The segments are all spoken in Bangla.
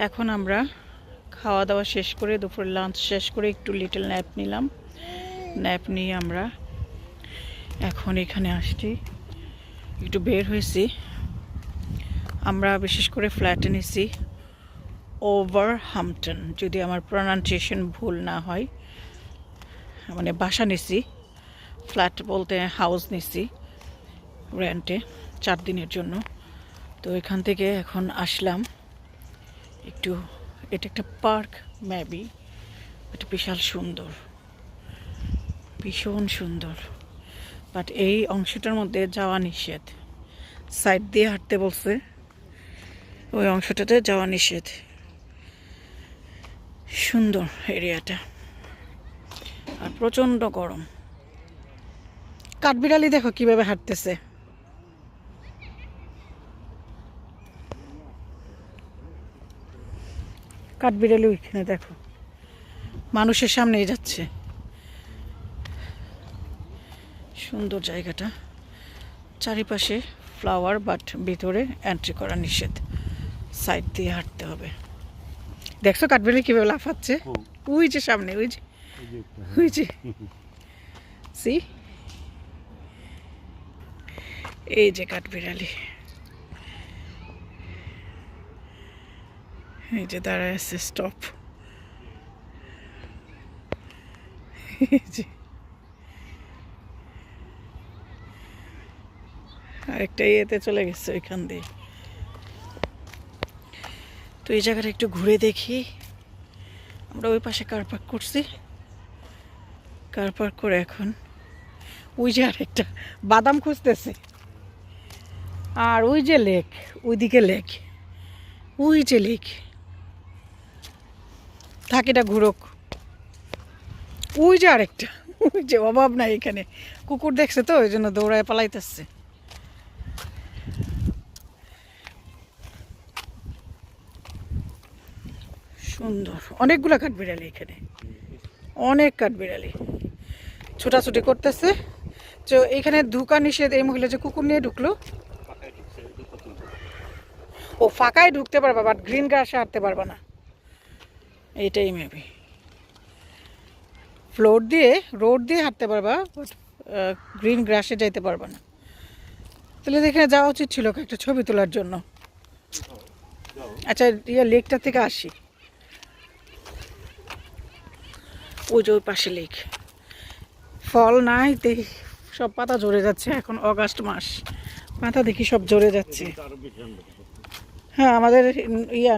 এখন আমরা খাওয়া দাওয়া শেষ করে দুপুরের লাঞ্চ শেষ করে একটু লিটল ন্যাপ নিলাম। ন্যাপ নিয়ে আমরা এখন এখানে আসছি, একটু বের হয়েছি। আমরা বিশেষ করে ফ্ল্যাটে নিছি ওভারহাম্পটন, যদি আমার প্রনাউন্সিয়েশন ভুল না হয়। মানে বাসা নিছি, ফ্ল্যাট বলতে হাউস নিছি রেন্টে 4 দিনের জন্য। তো এখান থেকে এখন আসলাম একটু, এটা একটা পার্ক মেবি, এটা বিশাল সুন্দর, ভীষণ সুন্দর। বাট এই অংশটার মধ্যে যাওয়া নিষেধ, সাইড দিয়ে হাঁটতে বলছে, ওই অংশটাতে যাওয়া নিষেধ। সুন্দর এরিয়াটা, আর প্রচণ্ড গরম। কাঠবিড়ালি দেখো কিভাবে হাঁটতেছে। কাঠবিড়ালি ওইখানে দেখো, মানুষের সামনেই যাচ্ছে। সুন্দর জায়গাটা, চারিপাশে ফ্লাওয়ার, বাট ভিতরে এন্ট্রি করা নিষেধ, সাইড দিয়ে হাঁটতে হবে। দেখছো কাঠবিড়ালি কিভাবে লাফাচ্ছে, ওই যে সামনে, ওই যে ওই যে সি, এই যে কাঠবিড়ালি, এই যে দাঁড়ায় আছে স্টপ। আরেকটা ইয়েতে চলে গেছে ওইখান দিয়ে। তো এই জায়গাটা একটু ঘুরে দেখি। আমরা ওই পাশে কার পার্ক করছি, কার পার্ক করে এখন ওই যে আরেকটা বাদাম খুঁজতেছে। আর ওই যে লেক, ওইদিকে লেক, ওই যে লেক। থাকিটা ঘুরোক। ওই যে আরেকটা, ওই যে অভাব নাই এখানে। কুকুর দেখছে তো ওই জন্য দৌড়ায় পালাইতেছে। সুন্দর, অনেকগুলা কাঠবিড়ালি এখানে, অনেক কাঠবিড়ালি ছোটাছুটি করতেছে। তো এখানে ঢুকা নিষেধ। এই মহিলা যে কুকুর নিয়ে ঢুকলো, ও ফাঁকায় ঢুকতে পারবা, বাট গ্রিন গ্রাসে হাঁটতে পারবা না, এইটাই মেবি। ফ্লোর দিয়ে, রোড দিয়ে হাঁটতে পারবা, বাট গ্রিন গ্রাসে যাইতে পারবা না। তাহলে এখানে যাওয়া উচিত ছিল একটা ছবি তোলার জন্য। আচ্ছা, লেকটা থেকে আসি। ওই যে ওই পাশে লেক, ফল নাই, সব পাতা ঝরে যাচ্ছে। এখন অগাস্ট মাস, পাতা দেখি সব ঝরে যাচ্ছে। হ্যাঁ, আমাদের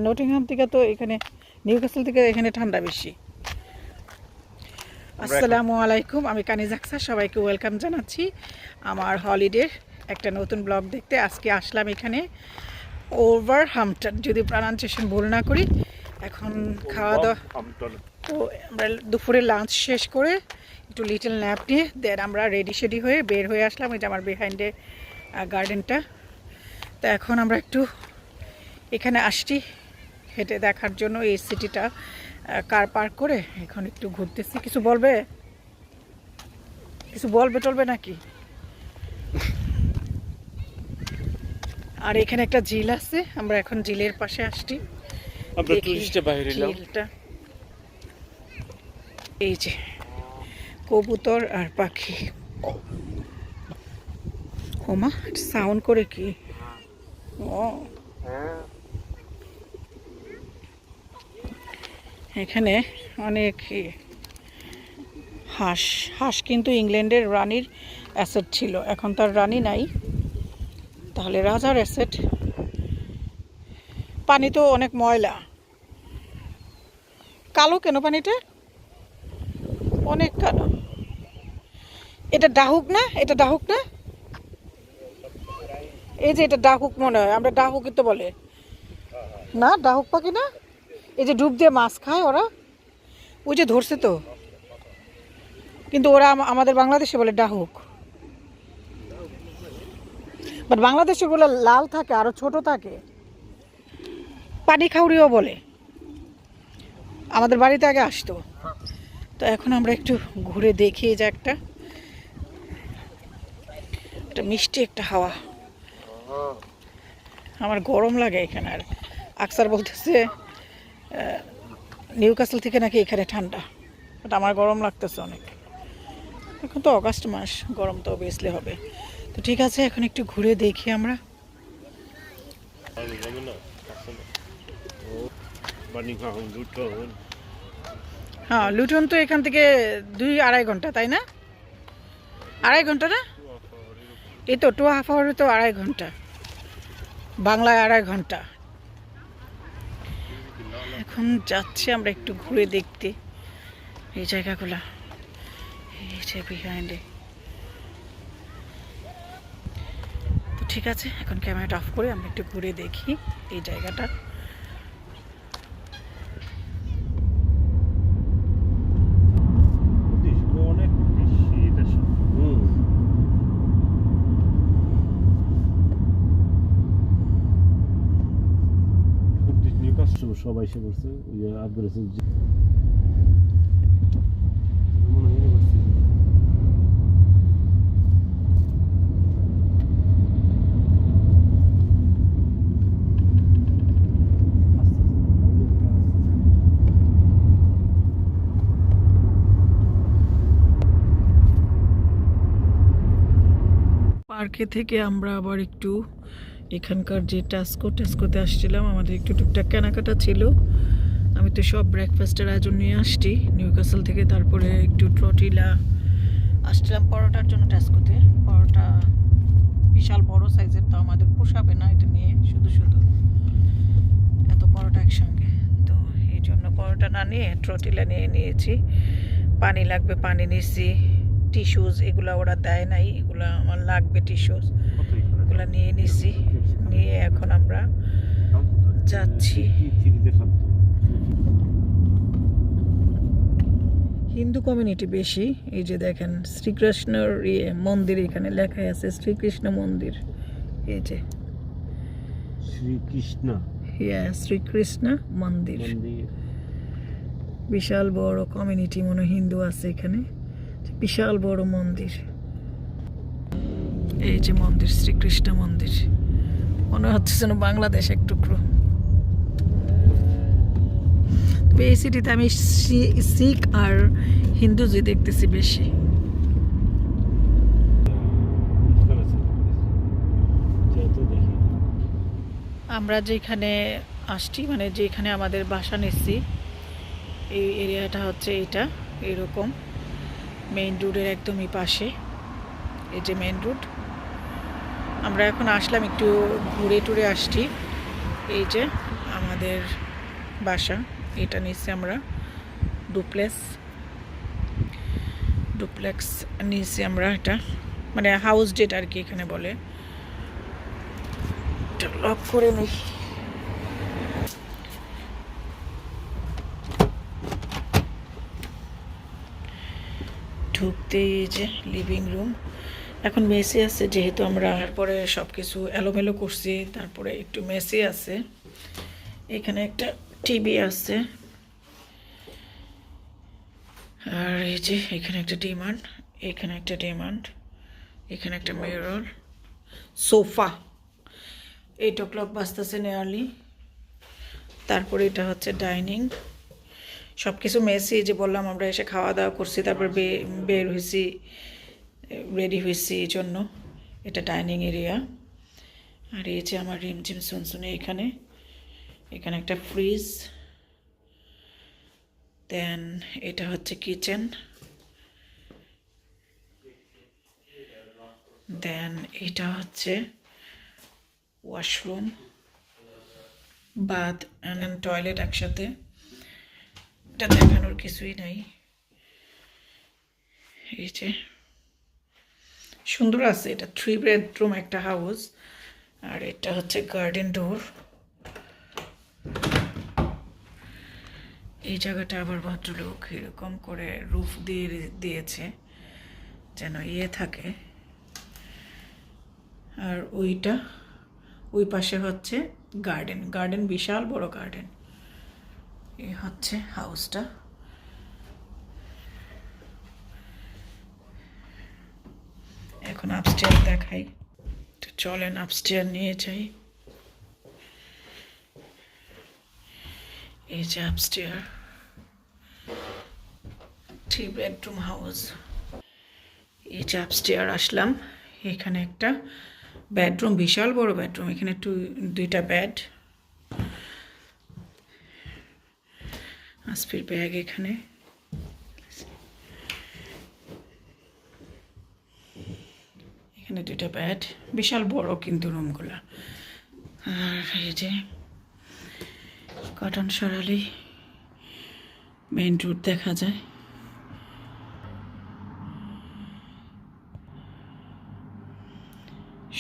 নটিংহাম থেকে তো এখানে, নিউক্যাসল থেকে এখানে ঠান্ডা বেশি। আসসালামু আলাইকুম, আমি কানিজ আক্তার, সবাইকে ওয়েলকাম জানাচ্ছি আমার হলিডের একটা নতুন ব্লগ দেখতে। আজকে আসলাম এখানে ওভারহাম্পটন, যদি প্রনাউন্সিয়েশন ভুল না করি। এখন খাওয়া দাওয়া, তো আমরা দুপুরে লাঞ্চ শেষ করে একটু লিটল ন্যাপ নিয়ে দেন আমরা রেডি হয়ে বের হয়ে আসলাম। ওই যে আমার বিহাইন্ডে গার্ডেনটা। তো এখন আমরা একটু এখানে আসছি হেঁটে দেখার জন্য এই সিটিটা, কার পার্ক করে এখন একটু ঘুরতেছি। কিছু বলবে, কিছু বলবে টলবে নাকি? আর এখানে একটা ঝিল আছে, আমরা এখন ঝিলের পাশে আসছি। এই যে কবুতর আর পাখি, ওমা সাউন্ড করে কি। ও, এখানে অনেক হাঁস। হাঁস কিন্তু ইংল্যান্ডের রানীর অ্যাসেট ছিল, এখন তার রানী নাই, তাহলে রাজার অ্যাসেট। পানি তো অনেক ময়লা, কালো কেন পানিটা, অনেক কালো। এটা ডাহুক না, এটা ডাহুক না, এই যে এটা ডাহুক মনে হয়, আমরা ডাহুকই তো বলে না, ডাহুক পাখি না। এই যে ডুব দিয়ে মাছ খায় ওরা, ওই যে ধরছে তো, কিন্তু ওরা আমাদের বাংলাদেশে বলে ডাহুক। বাট বাংলাদেশে বলে লাল থাকে, আরো ছোট থাকে, পানি খাউরিও বলে। আমাদের বাড়িতে আগে আসতো। তো এখন আমরা একটু ঘুরে দেখি, যে একটা মিষ্টি একটা হাওয়া। আমার গরম লাগে এখানে, আর আকসার বলতেছে নিউ ক্যাসেল থেকে নাকি এখানে ঠান্ডা, বাট আমার গরম লাগতেছে অনেক। এখন তো অগাস্ট মাস, গরম তো অবভিয়াসলি হবে। তো ঠিক আছে, এখন একটু ঘুরে দেখি আমরা। হ্যাঁ, লুটন তো এখান থেকে 2-2.5 ঘন্টা, তাই না? 2.5 ঘন্টা না? এই তো 2.5 আওয়ারে তো 2.5 ঘন্টা, বাংলায় 2.5 ঘন্টা। এখন যাচ্ছি আমরা একটু ঘুরে দেখতে এই জায়গাগুলা, এই যে বিহাইন্ডে। তো ঠিক আছে, এখন ক্যামেরাটা অফ করে আমরা একটু ঘুরে দেখি এই জায়গাটা। সবাই এসে করছে আফগানিস্তান পার্কে থেকে আমরা আবার একটু এখানকার যে টেস্কোতে আসছিলাম, আমাদের একটু টুকটাক কেনাকাটা ছিল। আমি তো সব ব্রেকফাস্টের আয়োজন নিয়ে আসছি নিউ ক্যাসেল থেকে। তারপরে একটু ট্রটিলা আসছিলাম পরোটার জন্য টেস্কোতে। পরোটা বিশাল বড় সাইজের, তো আমাদের পোষাবে না এটা নিয়ে শুধু শুধু এত পরোটা একসঙ্গে। তো এই জন্য পরোটা না নিয়ে ট্রটিলা নিয়ে নিয়েছি। পানি লাগবে, পানি নিয়েছি। টিস্যুস এগুলো ওরা দেয় নাই, এগুলো আমার লাগবে টিস্যুস, এগুলো নিয়ে নিছি। নিয়ে এখন আমরা যাচ্ছি। হিন্দু কমিউনিটি বেশি। এই যে দেখেন শ্রীকৃষ্ণর মন্দির এখানে লেখা আছে, শ্রীকৃষ্ণ মন্দির। এই যে শ্রীকৃষ্ণ মন্দির, বিশাল বড় কমিউনিটি, মনে হিন্দু আছে এখানে, বিশাল বড় মন্দির। এই যে মন্দির, শ্রীকৃষ্ণ মন্দির, মনে হচ্ছে যেন বাংলাদেশ এক টুকরো। এই সিটিতে আমি শিখ আর হিন্দুজি দেখতেছি বেশি। আমরা যেখানে আসছি, মানে যেখানে আমাদের বাসা নিচ্ছি, এই এরিয়াটা হচ্ছে এটা এরকম মেইন রোডের একদমই পাশে। এই যে মেইন রোড, আমরা এখন আসলাম একটু ঘুরে টুরে আসছি। এই যে আমাদের বাসা, এটা নিচ্ছি আমরা ডুপ্লেক্স নিচ্ছি আমরা। এটা মানে হাউস যেটা আর কি এখানে বলে। এটা লক করে নিই। ঢুকতেই এই যে লিভিং রুম। এখন মেসি আছে যেহেতু আমরা পরে সব কিছু এলোমেলো করছি, তারপরে একটু মেসি আছে। এখানে একটা টিভি আছে, আর এই যে এখানে একটা ডিমান্ড, এখানে একটা ডিমান্ড, এখানে একটা মিরর, সোফা। 8 o'clock বাজতেছে nearly. তারপরে এটা হচ্ছে ডাইনিং। সব কিছু মেসি, যে বললাম আমরা এসে খাওয়া দাওয়া করছি, তারপর বের হয়েছি, রেডি হয়েছি, এই জন্য এটা ডাইনিং এরিয়া। আর এই যে আমার রিমঝিম সুনসুনি এখানে, এখানে একটা ফ্রিজ। দেন এটা হচ্ছে কিচেন। দেন এটা হচ্ছে ওয়াশরুম, বাথ অ্যান্ড টয়লেট একসাথে। এটা দেখানোর কিছুই নাই। এই যে সুন্দর আছে, এটা 3 bedroom একটা হাউস। আর এটা হচ্ছে গার্ডেন ডোর। এই জায়গাটা আবার ভদ্রলোক এরকম করে রুফ দিয়ে দিয়েছে যেন থাকে। আর ওই পাশে হচ্ছে গার্ডেন, বিশাল বড় গার্ডেন। এই হচ্ছে হাউসটা। এখন আপস্টেয়ার দেখাই, তো চলেন আপস্টেয়ার নিয়ে যাই। এই যে আপস্টেয়ার 3 বেডরুম হাউস। এই যে আপস্টেয়ার আসলাম, এখানে একটা বেডরুম, বিশাল বড় বেডরুম, এখানে দুইটা বেড, আসপির ব্যাগ এখানে, এখানে দুইটা বেড, বিশাল বড় কিন্তু রুমগুলো। আর এই যে কটন সরালি মেইন রোড দেখা যায়।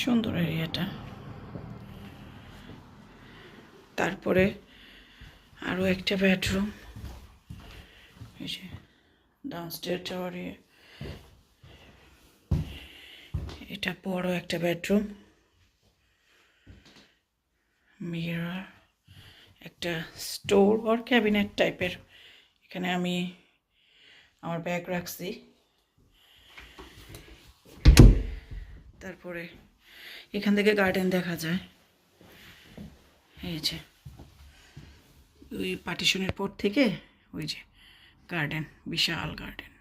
সুন্দর এরিয়াটা। তারপরে আরও একটা বেডরুম, এই যে ডাউনস্টেয়ার টাওয়ারে, এটা বড় একটা বেডরুম, মিরর, একটা স্টোর আর ক্যাবিনেট টাইপের, এখানে আমি আমার ব্যাগ রাখছি। তারপরে এখান থেকে গার্ডেন দেখা যায়, এই যে ওই পার্টিশনের পর থেকে ওই যে গার্ডেন, বিশাল গার্ডেন।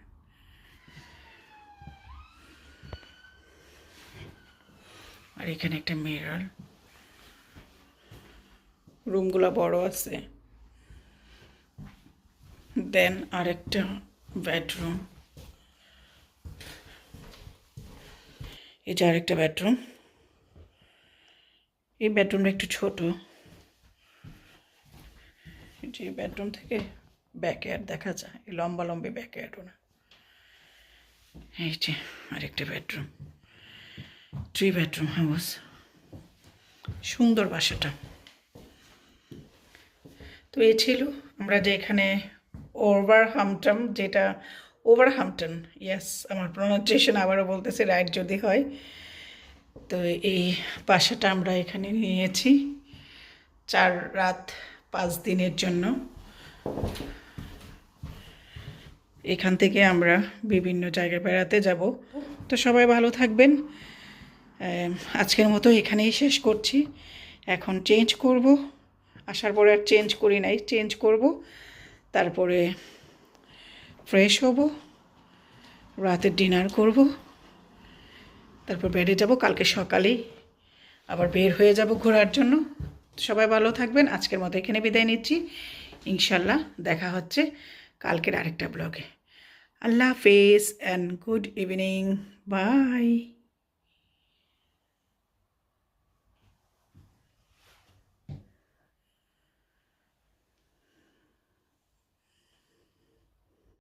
আর এখানে একটা মিরর, রুমগুলো বড় আছে। দেন আরেকটা বেডরুম, এই যে আরেকটা বেডরুম। এই বেডরুমটা একটু ছোট, যে বেডরুম থেকে ব্যাকয়ার্ড দেখা যায়, এই লম্বা লম্বি ব্যাকয়ার্ডও না। এই যে আরেকটা বেডরুম, 3 বেডরুম হাউস, সুন্দর বাসাটা। তো এই ছিল আমরা যে এখানে ওভারহাম্পটন, যেটা ওভারহাম্পটন, ইয়েস আমার প্রোনাউন্সিয়েশন আবারও বলতেছে রাইট যদি হয়। তো এই বাসাটা আমরা এখানে নিয়েছি 4 রাত 5 দিনের জন্য। এখান থেকে আমরা বিভিন্ন জায়গায় বেড়াতে যাব। তো সবাই ভালো থাকবেন। আজকের মতো এখানেই শেষ করছি। এখন চেঞ্জ করব, আসার পরে আর চেঞ্জ করি নাই, চেঞ্জ করব, তারপরে ফ্রেশ হব, রাতের ডিনার করব, তারপর বেডে যাব। কালকে সকালেই আবার বের হয়ে যাব ঘোরার জন্য। সবাই ভালো থাকবেন। আজকের মতো এখানে বিদায় নিচ্ছি। ইনশাল্লাহ দেখা হচ্ছে কালকের আরেকটা ব্লগে। আল্লাহ হাফেজ অ্যান্ড গুড ইভিনিং, বাই।